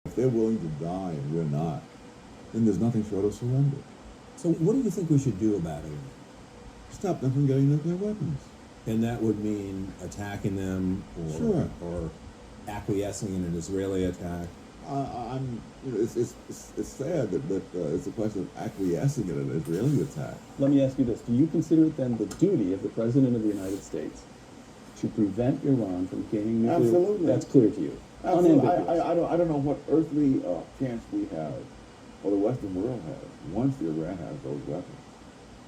If they're willing to die and we're not, then there's nothing short of surrender. So what do you think we should do about it? Stop them from getting nuclear weapons. And that would mean attacking them Sure. or acquiescing in an Israeli attack. I'm, it's sad that it's a question of acquiescing in an Israeli attack. Let me ask you this. Do you consider it then the duty of the President of the United States to prevent Iran from gaining nuclear? Absolutely. That's clear to you. Absolutely. Unambiguous. I don't know what earthly chance we have, or the Western world has, once Iran has those weapons.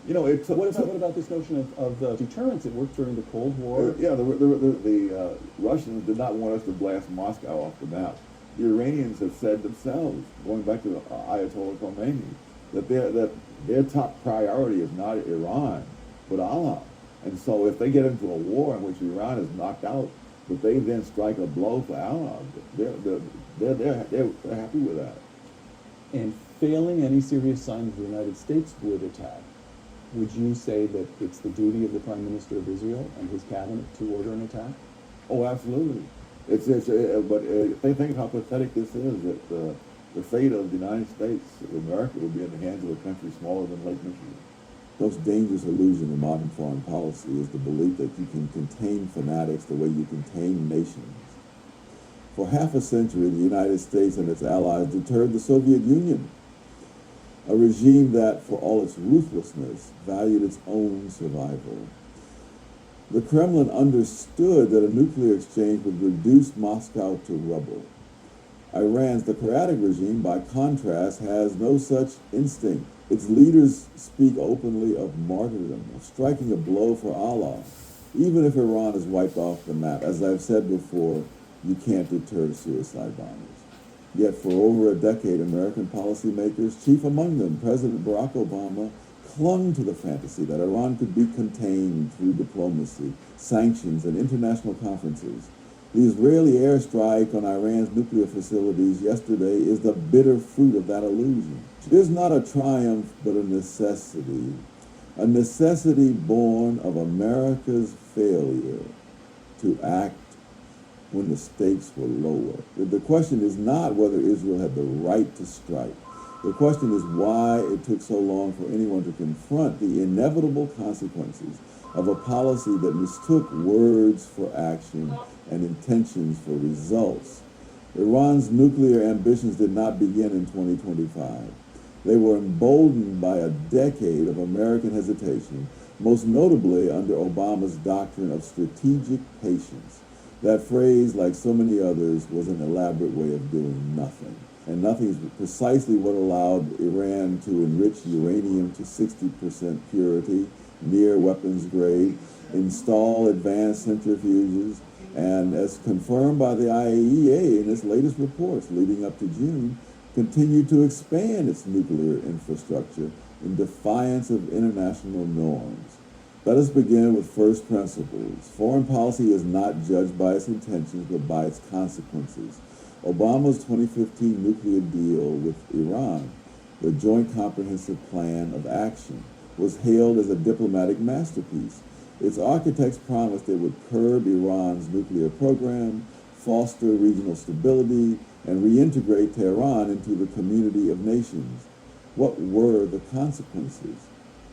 You know, it took, What about this notion of deterrence? It worked during the Cold War. yeah, the Russians did not want us to blast Moscow off the map. The Iranians have said themselves, going back to Ayatollah Khomeini, that their top priority is not Iran, but Allah. And so if they get into a war in which Iran is knocked out, but they then strike a blow for Allah, they're happy with that. And failing any serious signs the United States would attack, would you say that it's the duty of the Prime Minister of Israel and his cabinet to order an attack? Oh, absolutely. But think how pathetic this is, that the fate of the United States of America would be in the hands of a country smaller than Lake Michigan. The most dangerous illusion of modern foreign policy is the belief that you can contain fanatics the way you contain nations. For half a century, the United States and its allies deterred the Soviet Union, a regime that, for all its ruthlessness, valued its own survival. The Kremlin understood that a nuclear exchange would reduce Moscow to rubble. Iran's theocratic regime, by contrast, has no such instinct. Its leaders speak openly of martyrdom, of striking a blow for Allah. Even if Iran is wiped off the map, as I've said before, you can't deter suicide bombers. Yet for over a decade, American policymakers, chief among them President Barack Obama, clung to the fantasy that Iran could be contained through diplomacy, sanctions, and international conferences. The Israeli airstrike on Iran's nuclear facilities yesterday is the bitter fruit of that illusion. It is not a triumph, but a necessity born of America's failure to act when the stakes were lower. The question is not whether Israel had the right to strike. The question is why it took so long for anyone to confront the inevitable consequences of a policy that mistook words for action and intentions for results. Iran's nuclear ambitions did not begin in 2025. They were emboldened by a decade of American hesitation, most notably under Obama's doctrine of strategic patience. That phrase, like so many others, was an elaborate way of doing nothing. And nothing is precisely what allowed Iran to enrich uranium to 60% purity, near weapons grade, install advanced centrifuges, and as confirmed by the IAEA in its latest reports leading up to June, continue to expand its nuclear infrastructure in defiance of international norms. Let us begin with first principles. Foreign policy is not judged by its intentions, but by its consequences. Obama's 2015 nuclear deal with Iran, the Joint Comprehensive Plan of Action, was hailed as a diplomatic masterpiece. Its architects promised it would curb Iran's nuclear program, foster regional stability, and reintegrate Tehran into the community of nations. What were the consequences?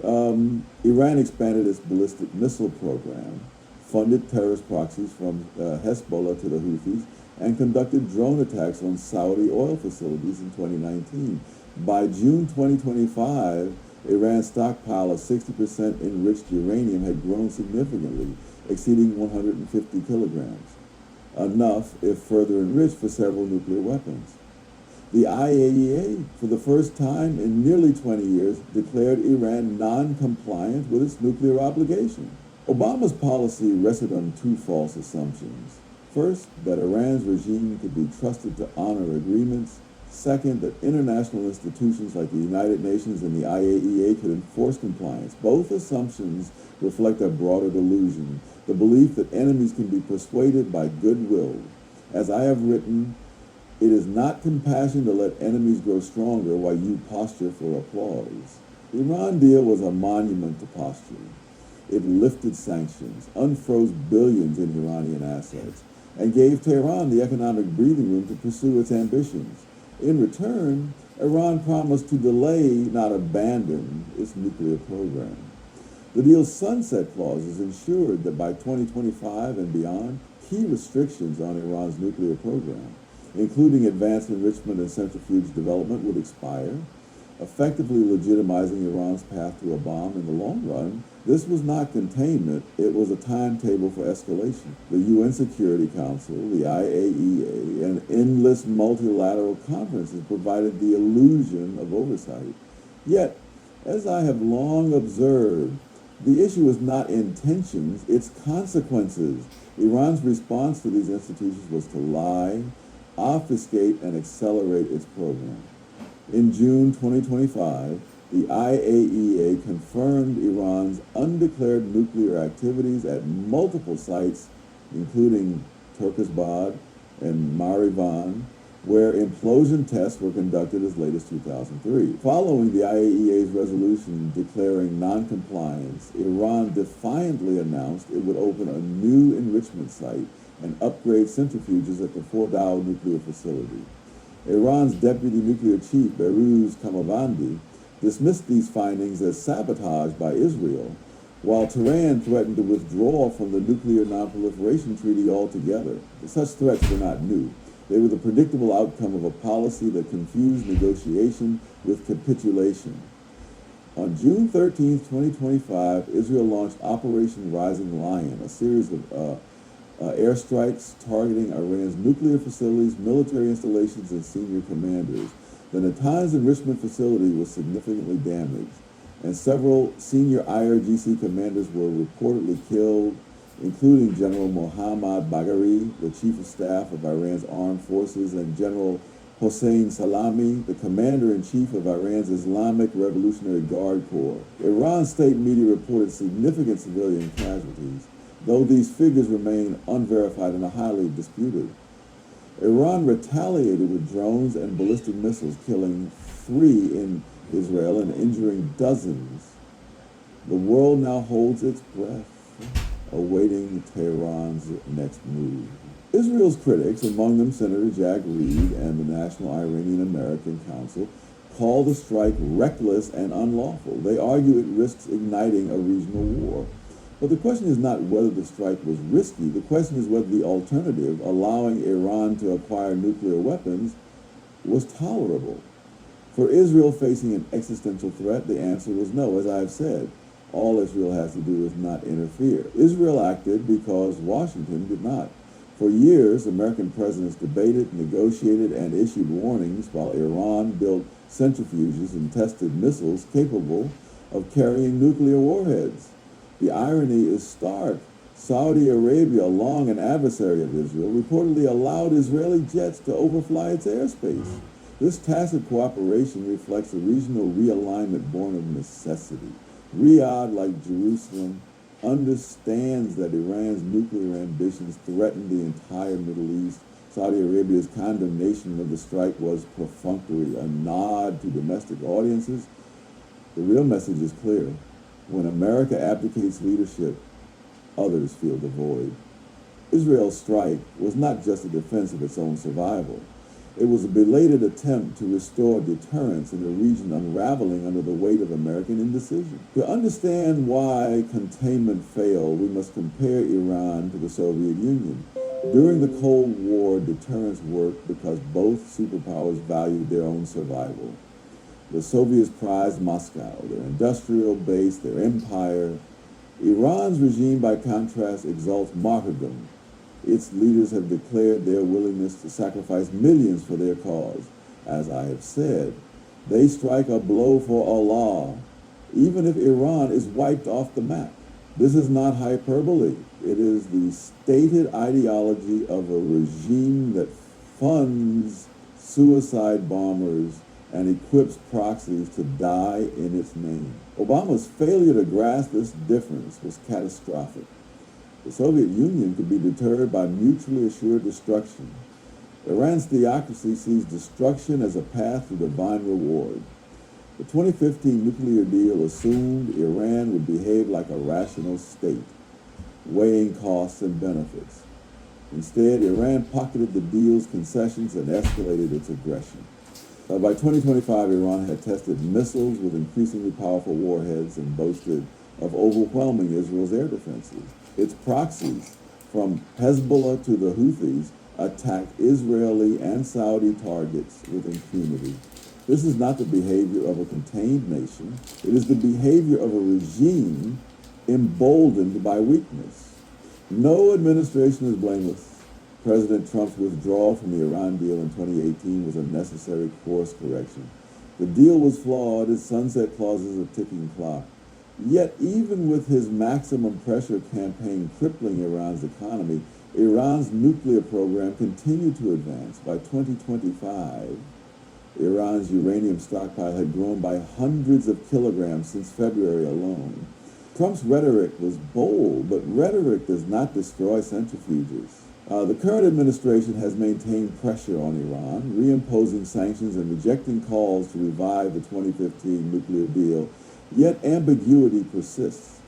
Iran expanded its ballistic missile program, funded terrorist proxies from Hezbollah to the Houthis, and conducted drone attacks on Saudi oil facilities in 2019. By June 2025, Iran's stockpile of 60% enriched uranium had grown significantly, exceeding 150 kilograms, enough, if further enriched, for several nuclear weapons. The IAEA, for the first time in nearly 20 years, declared Iran non-compliant with its nuclear obligation. Obama's policy rested on two false assumptions. First, that Iran's regime could be trusted to honor agreements. Second, that international institutions like the United Nations and the IAEA could enforce compliance. Both assumptions reflect a broader delusion, the belief that enemies can be persuaded by goodwill. As I have written, it is not compassion to let enemies grow stronger while you posture for applause. The Iran deal was a monument to posturing. It lifted sanctions, unfroze billions in Iranian assets, and gave Tehran the economic breathing room to pursue its ambitions. In return, Iran promised to delay, not abandon, its nuclear program. The deal's sunset clauses ensured that by 2025 and beyond, key restrictions on Iran's nuclear program, including advanced enrichment and centrifuge development, would expire, effectively legitimizing Iran's path to a bomb in the long run. This was not containment, it was a timetable for escalation. The UN Security Council, the IAEA, and endless multilateral conferences provided the illusion of oversight. Yet, as I have long observed, the issue is not intentions, it's consequences. Iran's response to these institutions was to lie, obfuscate, and accelerate its program. In June 2025, the IAEA confirmed Iran's undeclared nuclear activities at multiple sites, including Turkesbad and Marivan, where implosion tests were conducted as late as 2003. Following the IAEA's resolution declaring noncompliance, Iran defiantly announced it would open a new enrichment site and upgrade centrifuges at the Fordow nuclear facility. Iran's deputy nuclear chief, Behrouz Kamalvandi, dismissed these findings as sabotage by Israel, while Tehran threatened to withdraw from the Nuclear Nonproliferation Treaty altogether. Such threats were not new. They were the predictable outcome of a policy that confused negotiation with capitulation. On June 13, 2025, Israel launched Operation Rising Lion, a series of airstrikes targeting Iran's nuclear facilities, military installations, and senior commanders. The Natanz enrichment facility was significantly damaged, and several senior IRGC commanders were reportedly killed, including General Mohammad Bagheri, the chief of staff of Iran's armed forces, and General Hossein Salami, the commander-in-chief of Iran's Islamic Revolutionary Guard Corps. Iran's state media reported significant civilian casualties, though these figures remain unverified and are highly disputed. Iran retaliated with drones and ballistic missiles, killing 3 in Israel and injuring dozens. The world now holds its breath, awaiting Tehran's next move. Israel's critics, among them Senator Jack Reed and the National Iranian American Council, call the strike reckless and unlawful. They argue it risks igniting a regional war. But the question is not whether the strike was risky. The question is whether the alternative, allowing Iran to acquire nuclear weapons, was tolerable. For Israel facing an existential threat, the answer was no. As I have said, all Israel has to do is not interfere. Israel acted because Washington did not. For years, American presidents debated, negotiated, and issued warnings while Iran built centrifuges and tested missiles capable of carrying nuclear warheads. The irony is stark. Saudi Arabia, long an adversary of Israel, reportedly allowed Israeli jets to overfly its airspace. This tacit cooperation reflects a regional realignment born of necessity. Riyadh, like Jerusalem, understands that Iran's nuclear ambitions threaten the entire Middle East. Saudi Arabia's condemnation of the strike was perfunctory, a nod to domestic audiences. The real message is clear. When America abdicates leadership, others feel the void. Israel's strike was not just a defense of its own survival. It was a belated attempt to restore deterrence in a region unraveling under the weight of American indecision. To understand why containment failed, we must compare Iran to the Soviet Union. During the Cold War, deterrence worked because both superpowers valued their own survival. The Soviets prized Moscow, their industrial base, their empire. Iran's regime, by contrast, exalts martyrdom. Its leaders have declared their willingness to sacrifice millions for their cause. As I have said, they strike a blow for Allah, even if Iran is wiped off the map. This is not hyperbole. It is the stated ideology of a regime that funds suicide bombers and equips proxies to die in its name. Obama's failure to grasp this difference was catastrophic. The Soviet Union could be deterred by mutually assured destruction. Iran's theocracy sees destruction as a path to divine reward. The 2015 nuclear deal assumed Iran would behave like a rational state, weighing costs and benefits. Instead, Iran pocketed the deal's concessions and escalated its aggression. By 2025, Iran had tested missiles with increasingly powerful warheads and boasted of overwhelming Israel's air defenses. Its proxies, from Hezbollah to the Houthis, attacked Israeli and Saudi targets with impunity. This is not the behavior of a contained nation. It is the behavior of a regime emboldened by weakness. No administration is blameless. President Trump's withdrawal from the Iran deal in 2018 was a necessary course correction. The deal was flawed, its sunset clauses a ticking clock. Yet, even with his maximum pressure campaign crippling Iran's economy, Iran's nuclear program continued to advance. By 2025, Iran's uranium stockpile had grown by hundreds of kilograms since February alone. Trump's rhetoric was bold, but rhetoric does not destroy centrifuges. The current administration has maintained pressure on Iran, reimposing sanctions and rejecting calls to revive the 2015 nuclear deal, yet ambiguity persists.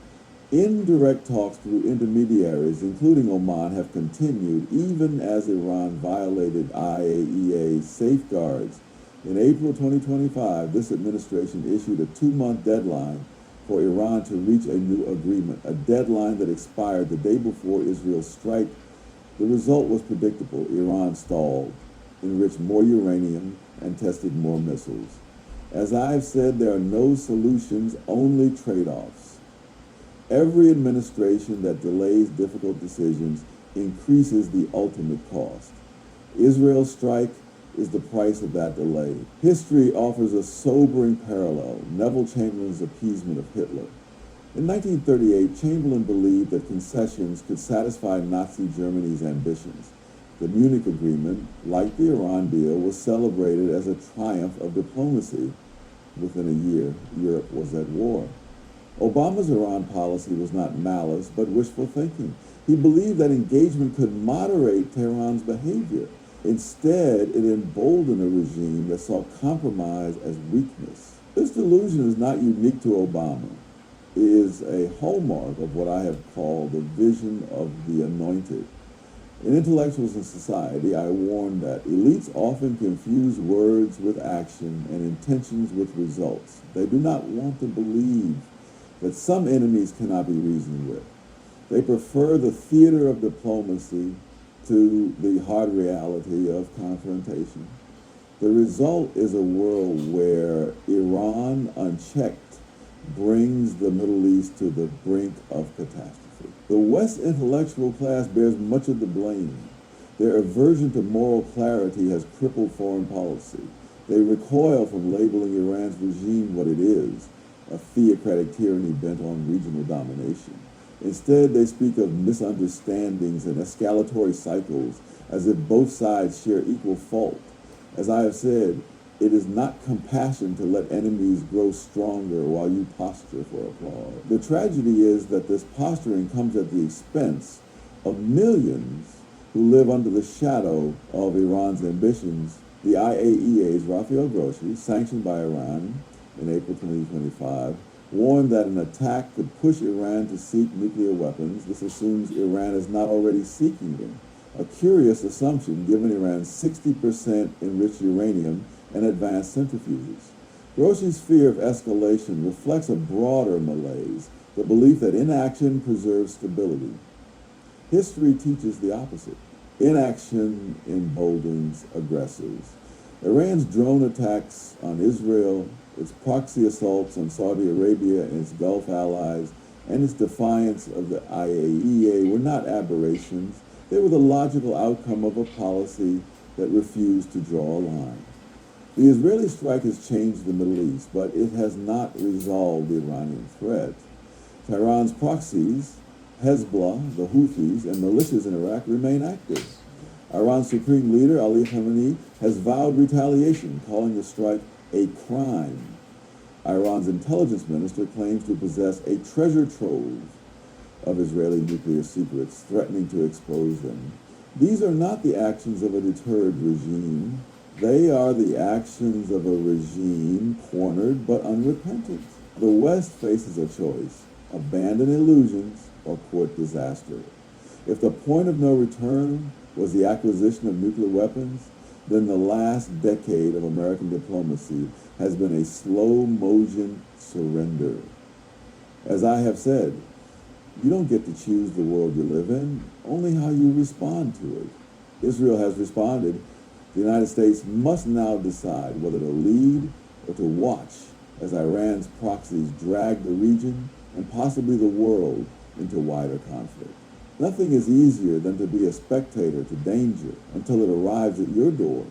Indirect talks through intermediaries, including Oman, have continued even as Iran violated IAEA safeguards. In April 2025, this administration issued a 2-month deadline for Iran to reach a new agreement, a deadline that expired the day before Israel's strike. The result was predictable. Iran stalled, enriched more uranium, and tested more missiles. As I've said, there are no solutions, only trade-offs. Every administration that delays difficult decisions increases the ultimate cost. Israel's strike is the price of that delay. History offers a sobering parallel, Neville Chamberlain's appeasement of Hitler. In 1938, Chamberlain believed that concessions could satisfy Nazi Germany's ambitions. The Munich Agreement, like the Iran deal, was celebrated as a triumph of diplomacy. Within a year, Europe was at war. Obama's Iran policy was not malice, but wishful thinking. He believed that engagement could moderate Tehran's behavior. Instead, it emboldened a regime that saw compromise as weakness. This delusion is not unique to Obama. It is a hallmark of what I have called the vision of the anointed. In Intellectuals in Society, I warn that elites often confuse words with action and intentions with results. They do not want to believe that some enemies cannot be reasoned with. They prefer the theater of diplomacy to the hard reality of confrontation. The result is a world where Iran, unchecked, brings the Middle East to the brink of catastrophe. The West intellectual class bears much of the blame. Their aversion to moral clarity has crippled foreign policy. They recoil from labeling Iran's regime what it is, a theocratic tyranny bent on regional domination. Instead, they speak of misunderstandings and escalatory cycles as if both sides share equal fault. As I have said, it is not compassion to let enemies grow stronger while you posture for applause. The tragedy is that this posturing comes at the expense of millions who live under the shadow of Iran's ambitions. The IAEA's Rafael Grossi, sanctioned by Iran in April 2025, warned that an attack could push Iran to seek nuclear weapons. This assumes Iran is not already seeking them, a curious assumption given Iran's 60% enriched uranium and advanced centrifuges. Grossi's fear of escalation reflects a broader malaise, the belief that inaction preserves stability. History teaches the opposite. Inaction emboldens aggressors. Iran's drone attacks on Israel, its proxy assaults on Saudi Arabia and its Gulf allies, and its defiance of the IAEA were not aberrations. They were the logical outcome of a policy that refused to draw a line. The Israeli strike has changed the Middle East, but it has not resolved the Iranian threat. Tehran's proxies, Hezbollah, the Houthis, and militias in Iraq remain active. Iran's supreme leader, Ali Khamenei, has vowed retaliation, calling the strike a crime. Iran's intelligence minister claims to possess a treasure trove of Israeli nuclear secrets, threatening to expose them. These are not the actions of a deterred regime. They are the actions of a regime cornered but unrepentant. The West faces a choice: abandon illusions or court disaster. If the point of no return was the acquisition of nuclear weapons, then the last decade of American diplomacy has been a slow motion surrender. As I have said, you don't get to choose the world you live in, only how you respond to it. Israel has responded. The United States must now decide whether to lead or to watch as Iran's proxies drag the region and possibly the world into wider conflict. Nothing is easier than to be a spectator to danger until it arrives at your door.